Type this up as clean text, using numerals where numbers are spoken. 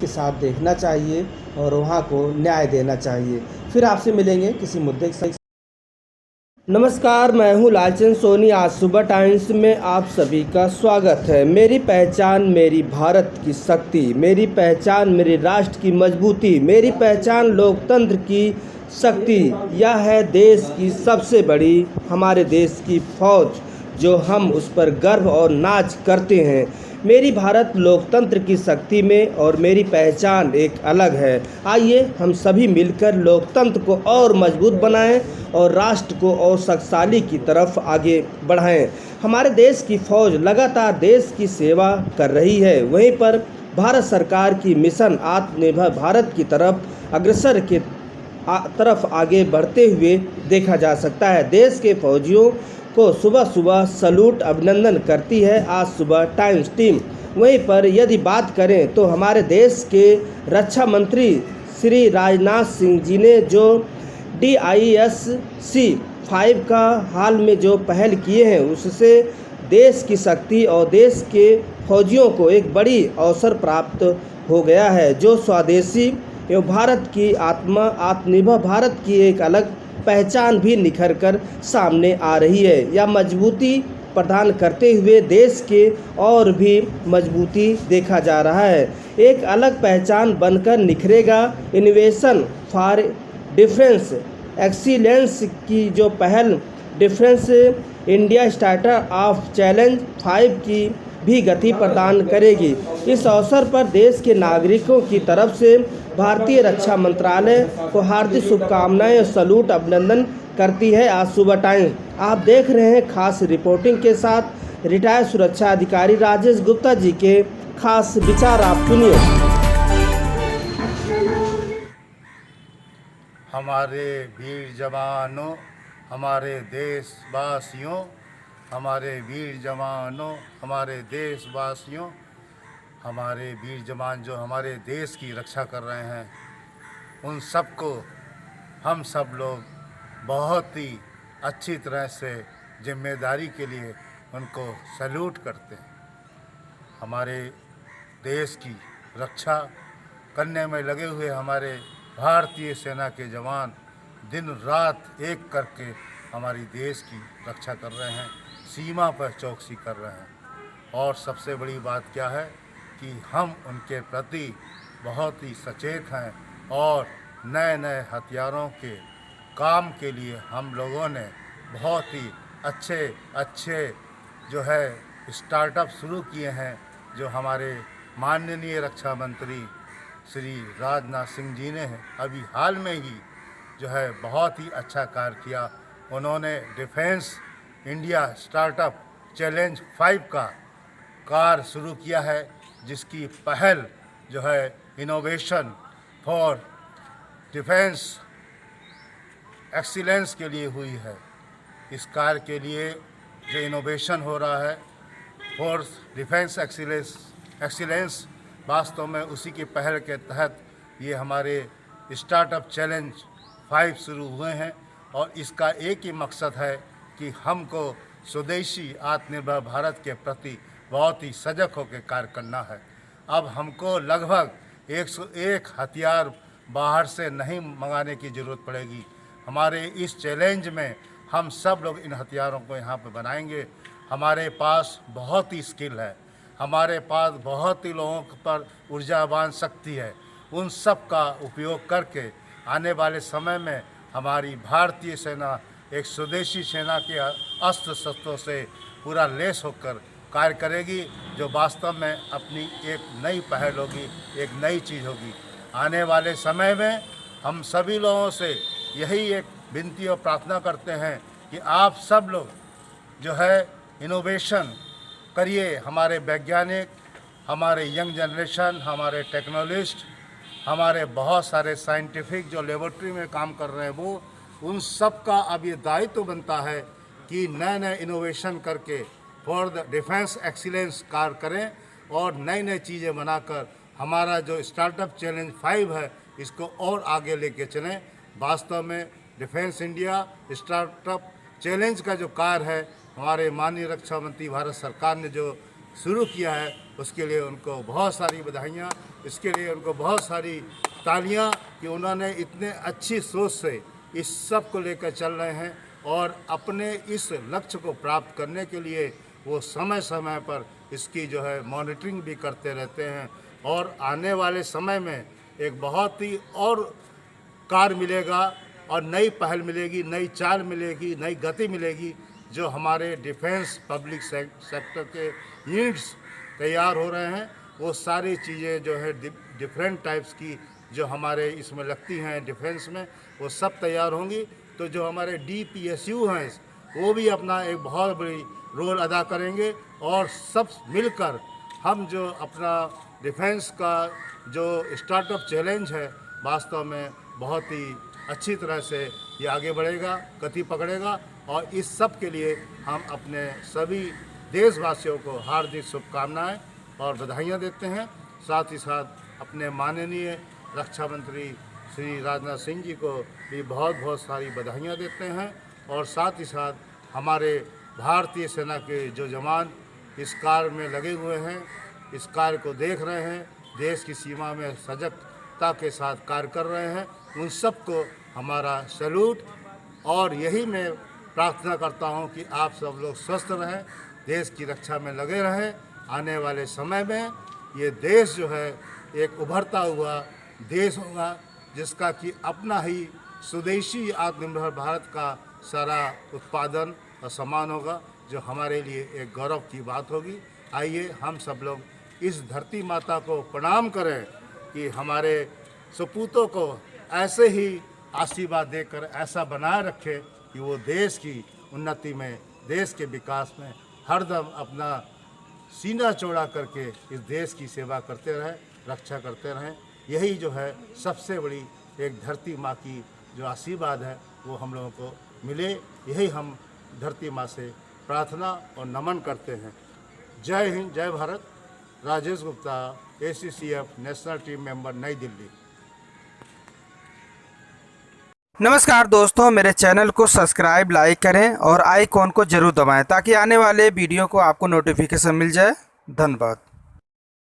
के साथ देखना चाहिए और वहाँ को न्याय देना चाहिए। फिर आपसे मिलेंगे किसी मुद्दे के साथ। नमस्कार, मैं हूँ लालचंद सोनी। आज सुबह टाइम्स में आप सभी का स्वागत है। मेरी पहचान मेरी भारत की शक्ति, मेरी पहचान मेरे राष्ट्र की मजबूती, मेरी पहचान लोकतंत्र की शक्ति। यह है देश की सबसे बड़ी, हमारे देश की फौज, जो हम उस पर गर्व और नाज करते हैं। मेरी भारत लोकतंत्र की शक्ति में और मेरी पहचान एक अलग है। आइए हम सभी मिलकर लोकतंत्र को और मजबूत बनाएं और राष्ट्र को और शक्तिशाली की तरफ आगे बढ़ाएं। हमारे देश की फौज लगातार देश की सेवा कर रही है। वहीं पर भारत सरकार की मिशन आत्मनिर्भर भारत की तरफ अग्रसर के तरफ आगे बढ़ते हुए देखा जा सकता है। देश के फौजियों को सुबह सुबह सलूट अभिनंदन करती है आज सुबह टाइम्स टीम। वहीं पर यदि बात करें तो हमारे देश के रक्षा मंत्री श्री राजनाथ सिंह जी ने जो DISC-5 का हाल में जो पहल किए हैं, उससे देश की शक्ति और देश के फौजियों को एक बड़ी अवसर प्राप्त हो गया है, जो स्वदेशी एवं भारत की आत्मा, आत्मनिर्भर भारत की एक अलग पहचान भी निखर कर सामने आ रही है। यह मजबूती प्रदान करते हुए देश के और भी मजबूती देखा जा रहा है। एक अलग पहचान बनकर निखरेगा इनोवेशन फॉर डिफेंस एक्सीलेंस की जो पहल defence India startup of challenge 5 की भी गति प्रदान करेगी। इस अवसर पर देश के नागरिकों की तरफ से भारतीय रक्षा मंत्रालय को हार्दिक शुभकामनाएं और सलूट अभिनंदन करती है आज सुबह टाइम्स। आप देख रहे हैं खास रिपोर्टिंग के साथ रिटायर्ड सुरक्षा अधिकारी राजेश गुप्ता जी के खास विचार, आप सुनिए। हमारे वीर जवानों, हमारे देशवासियों, हमारे वीर जवानों, हमारे देशवासियों, हमारे वीर जवान जो हमारे देश की रक्षा कर रहे हैं, उन सबको हम सब लोग बहुत ही अच्छी तरह से जिम्मेदारी के लिए उनको सैल्यूट करते हैं। हमारे देश की रक्षा करने में लगे हुए हमारे भारतीय सेना के जवान दिन रात एक करके हमारी देश की रक्षा कर रहे हैं, सीमा पर चौकसी कर रहे हैं। और सबसे बड़ी बात क्या है कि हम उनके प्रति बहुत ही सचेत हैं और नए नए हथियारों के काम के लिए हम लोगों ने बहुत ही अच्छे जो है स्टार्टअप शुरू किए हैं, जो हमारे माननीय रक्षा मंत्री श्री राजनाथ सिंह जी ने अभी हाल में ही जो है बहुत ही अच्छा कार्य किया। उन्होंने डिफेंस इंडिया स्टार्टअप चैलेंज 5 का कार्य शुरू किया है, जिसकी पहल जो है इनोवेशन फॉर डिफेंस एक्सीलेंस के लिए हुई है। इस कार्य के लिए जो इनोवेशन हो रहा है फॉर डिफेंस एक्सीलेंस वास्तव में उसी की पहल के तहत ये हमारे स्टार्टअप चैलेंज 5 शुरू हुए हैं। और इसका एक ही मकसद है कि हमको स्वदेशी आत्मनिर्भर भारत के प्रति बहुत ही सजग होकर कार्य करना है। अब हमको लगभग 101 हथियार बाहर से नहीं मंगाने की ज़रूरत पड़ेगी। हमारे इस चैलेंज में हम सब लोग इन हथियारों को यहाँ पर बनाएंगे। हमारे पास बहुत ही स्किल है, हमारे पास बहुत ही लोगों पर ऊर्जावान शक्ति है। उन सब का उपयोग करके आने वाले समय में हमारी भारतीय सेना एक स्वदेशी सेना के अस्त्र शस्त्रों से पूरा लैस होकर कार्य करेगी, जो वास्तव में अपनी एक नई पहल होगी, एक नई चीज़ होगी। आने वाले समय में हम सभी लोगों से यही एक विनती और प्रार्थना करते हैं कि आप सब लोग जो है इनोवेशन करिए। हमारे वैज्ञानिक, हमारे यंग जनरेशन, हमारे टेक्नोलॉजिस्ट, हमारे बहुत सारे साइंटिफिक जो लेबोरेटरी में काम कर रहे हैं, वो उन सब का अब ये दायित्व बनता है कि नए नए इनोवेशन करके फॉर द डिफेंस एक्सीलेंस कार्य करें और नई नई चीज़ें बनाकर हमारा जो स्टार्टअप चैलेंज 5 है इसको और आगे लेके चलें। वास्तव में डिफेंस इंडिया स्टार्टअप चैलेंज का जो कार्य है, हमारे माननीय रक्षा मंत्री भारत सरकार ने जो शुरू किया है उसके लिए उनको बहुत सारी बधाइयाँ, इसके लिए उनको बहुत सारी तालियाँ कि उन्होंने इतने अच्छी सोच से इस सब को लेकर चल रहे हैं और अपने इस लक्ष्य को प्राप्त करने के लिए वो समय समय पर इसकी जो है मॉनिटरिंग भी करते रहते हैं और आने वाले समय में एक बहुत ही और कार्य मिलेगा और नई पहल मिलेगी, नई चाल मिलेगी, नई गति मिलेगी। जो हमारे डिफेंस पब्लिक सेक्टर के यूनिट्स तैयार हो रहे हैं वो सारी चीज़ें जो है डिफरेंट टाइप्स की जो हमारे इसमें लगती हैं डिफेंस में वो सब तैयार होंगी। तो जो हमारे DPSU हैं वो भी अपना एक बहुत बड़ी रोल अदा करेंगे और सब मिलकर हम जो अपना डिफेंस का जो स्टार्टअप चैलेंज है वास्तव में बहुत ही अच्छी तरह से ये आगे बढ़ेगा, गति पकड़ेगा और इस सब के लिए हम अपने सभी देशवासियों को हार्दिक शुभकामनाएं और बधाइयाँ देते हैं। साथ ही साथ अपने माननीय रक्षा मंत्री श्री राजनाथ सिंह जी को भी बहुत बहुत सारी बधाइयाँ देते हैं और साथ ही साथ हमारे भारतीय सेना के जो जवान इस कार्य में लगे हुए हैं, इस कार्य को देख रहे हैं, देश की सीमा में सजगता के साथ कार्य कर रहे हैं, उन सबको हमारा सैल्यूट। और यही मैं प्रार्थना करता हूं कि आप सब लोग स्वस्थ रहें, देश की रक्षा में लगे रहें। आने वाले समय में ये देश जो है एक उभरता हुआ देश होगा जिसका कि अपना ही स्वदेशी आत्मनिर्भर भारत का सारा उत्पादन और सामान होगा जो हमारे लिए एक गौरव की बात होगी। आइए हम सब लोग इस धरती माता को प्रणाम करें कि हमारे सपूतों को ऐसे ही आशीर्वाद देकर ऐसा बनाए रखे कि वो देश की उन्नति में, देश के विकास में हरदम अपना सीना चौड़ा करके इस देश की सेवा करते रहें, रक्षा करते रहें। यही जो है सबसे बड़ी एक धरती माँ की जो आशीर्वाद है वो हम लोगों को मिले, यही हम धरती माँ से प्रार्थना और नमन करते हैं। जय हिंद, जय Bharat. Rajesh Gupta, ACCF national team member, नई दिल्ली। नमस्कार दोस्तों, मेरे चैनल को सब्सक्राइब, लाइक करें और आइकॉन को जरूर दबाएं ताकि आने वाले वीडियो को आपको नोटिफिकेशन मिल जाए। धन्यवाद।